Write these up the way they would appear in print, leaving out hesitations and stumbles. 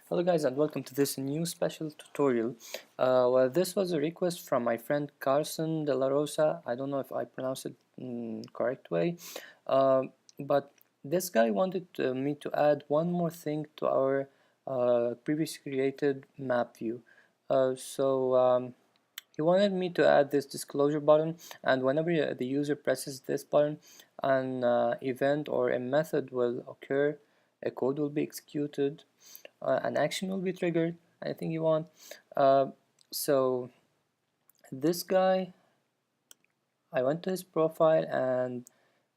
Hello guys, and welcome to this new special tutorial. This was a request from my friend Carson De La Rosa. I don't know if I pronounced it correct way, uh, but this guy wanted me to add one more thing to our previously created map view. He wanted me to add this disclosure button, and whenever the user presses this button, an event or a method will occur, a code will be executed, an action will be triggered, anything you want. Uh, so this guy, I went to his profile, and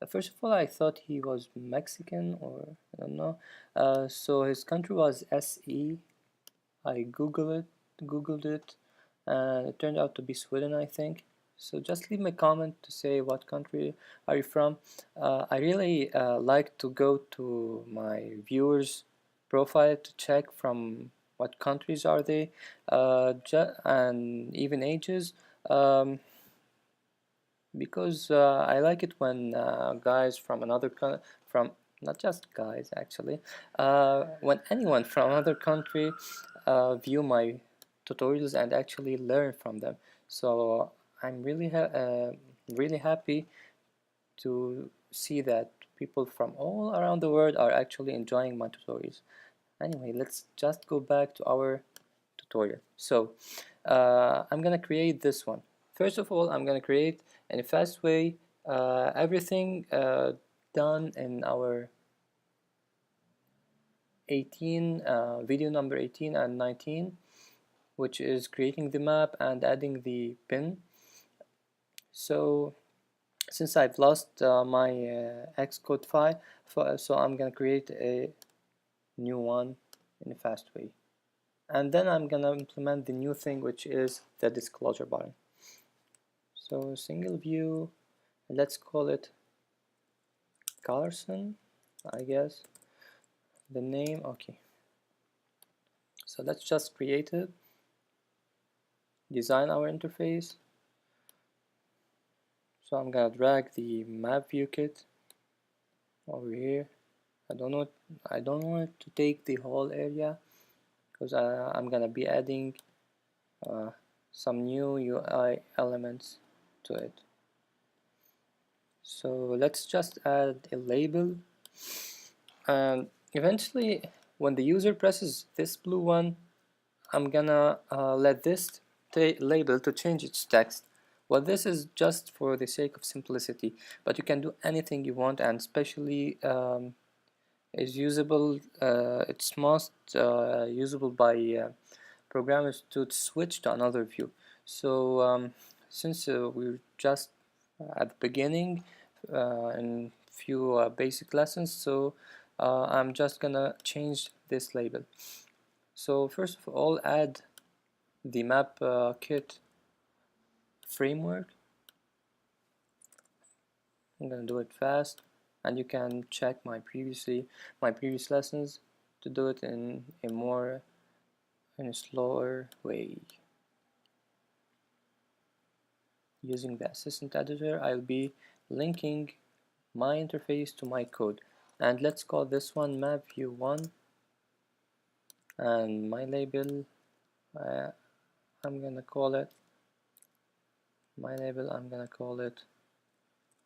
first of all I thought he was Mexican, or I don't know. So his country was SE. I googled it, and it turned out to be Sweden, I think. So just leave me a comment to say what country are you from. I really like to go to my viewers' profile to check from what countries are they, and even ages. Um, because I like it when guys from from not just guys actually, when anyone from another country view my tutorials and actually learn from them. So I'm really happy to see that people from all around the world are actually enjoying my tutorials. Anyway, let's just go back to our tutorial. So I'm gonna create this one. First of all, I'm gonna create in a fast way everything done in our 18 video number 18 and 19, which is creating the map and adding the pin. So since I've lost my Xcode file, so I'm gonna create a new one in a fast way, and then I'm gonna implement the new thing, which is the disclosure button. So single view, let's call it Carson, I guess, the name. Okay, so let's just create it, design our interface. So I'm gonna drag the map view kit over here. I don't want it to take the whole area, because I'm gonna be adding uh, some new UI elements to it. So let's just add a label, and eventually when the user presses this blue one, I'm gonna let this label to change its text. Well, this is just for the sake of simplicity, but you can do anything you want, and especially is usable. It's most usable by programmers to switch to another view. So since we're just at the beginning in few basic lessons, so I'm just gonna change this label. So first of all, add the map kit framework. I'm gonna do it fast, and you can check my previous lessons to do it in a slower way. Using the assistant editor, I'll be linking my interface to my code, and let's call this one map view 1, and my label I'm gonna call it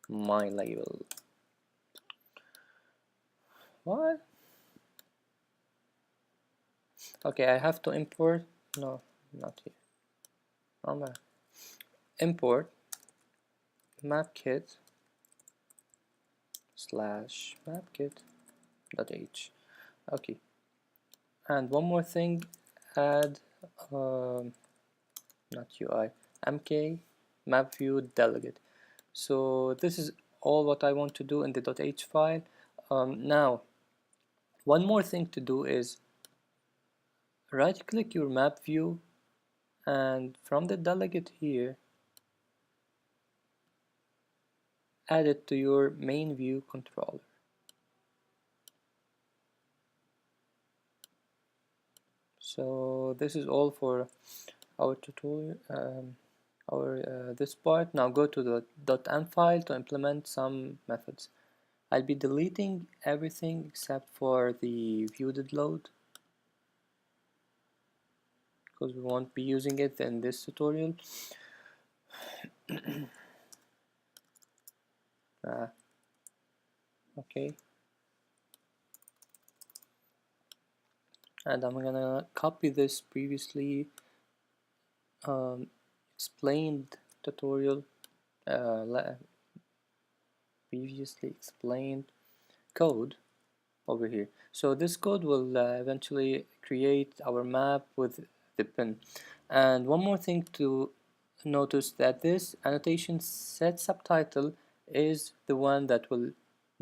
my label. What? Okay, I have to import. No, not here. I'm gonna import mapkit slash mapkit.h. Okay, and one more thing, add not UI, mk map view delegate. So this is all what I want to do in the .h file. Now, one more thing to do is right click your map view, and from the delegate here, add it to your main view controller. So this is all for our tutorial, this part. Now go to the .m file to implement some methods. I'll be deleting everything except for the view did load. because we won't be using it in this tutorial. Okay, and I'm gonna copy this previously explained tutorial, previously explained code over here. So this code will eventually create our map with the pin. And one more thing to notice, that this annotation set subtitle is the one that will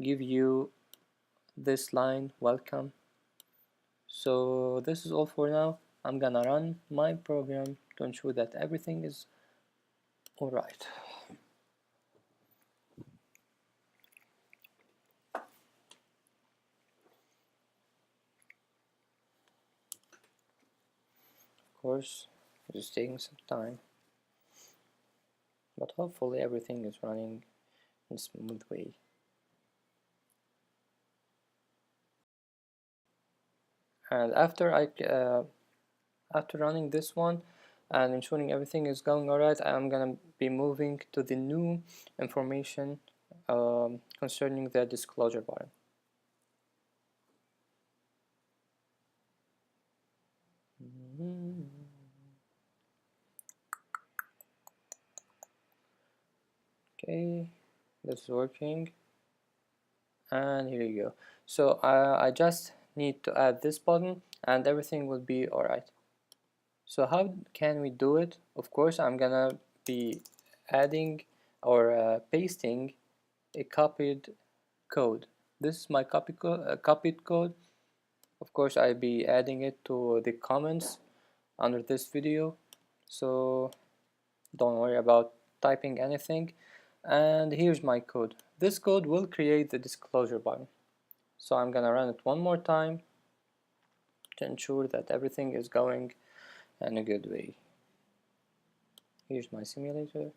give you this line, welcome. So this is all for now. I'm gonna run my program to ensure that everything is alright. Of course, it's taking some time, but hopefully everything is running in a smooth way. And after running this one and ensuring everything is going alright, I'm gonna be moving to the new information concerning the disclosure button. Okay, this is working, and here you go. So I just need to add this button and everything will be alright. So how can we do it? Of course, I'm gonna be adding or pasting a copied code. This is my copied code. Of course, I'll be adding it to the comments under this video, so don't worry about typing anything. And here's my code. This code will create the disclosure button. So I'm gonna run it one more time to ensure that everything is going in a good way. Here's my simulator.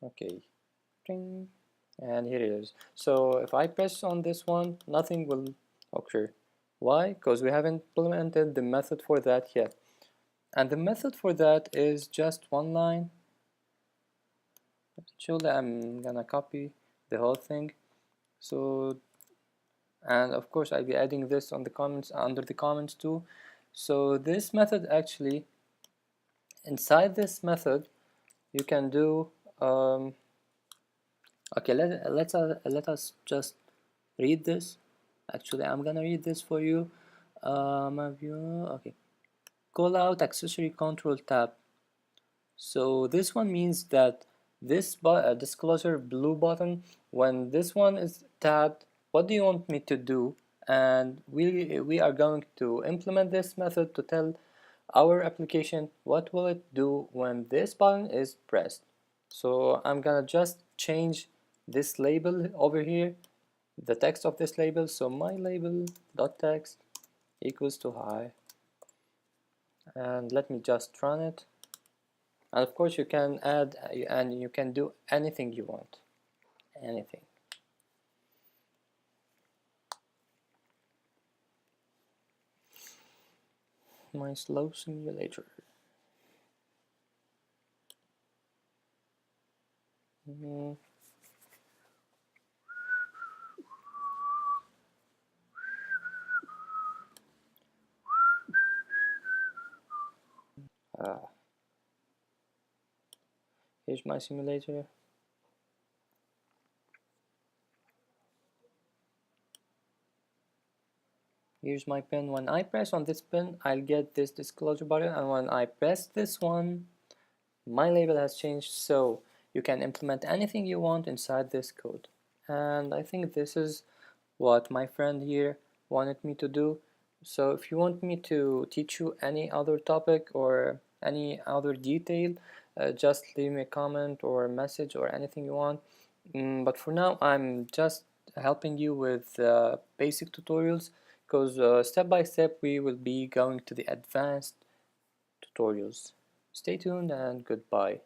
Okay, and here it is. So if I press on this one, nothing will occur. Why? Because we haven't implemented the method for that yet. And the method for that is just one line. Actually, I'm gonna copy the whole thing. So, and of course I'll be adding this on the comments, under the comments too. So this method, actually, inside this method you can do okay, let us just read this. Actually, I'm gonna read this for you. Okay, call out accessory control tab. So this one means that this disclosure blue button, when this one is tabbed, what do you want me to do? And we are going to implement this method to tell our application what will it do when this button is pressed. So I'm gonna just change this label over here, the text of this label. So my label dot text equals to hi, and let me just run it. And of course you can add and you can do anything you want, anything. My slow simulator. Here's my simulator. Here's my pin. When I press on this pin, I'll get this disclosure button, and when I press this one, my label has changed. So you can implement anything you want inside this code. And I think this is what my friend here wanted me to do. So if you want me to teach you any other topic or any other detail, just leave me a comment or a message or anything you want. But for now, I'm just helping you with basic tutorials, because step by step we will be going to the advanced tutorials. Stay tuned and goodbye.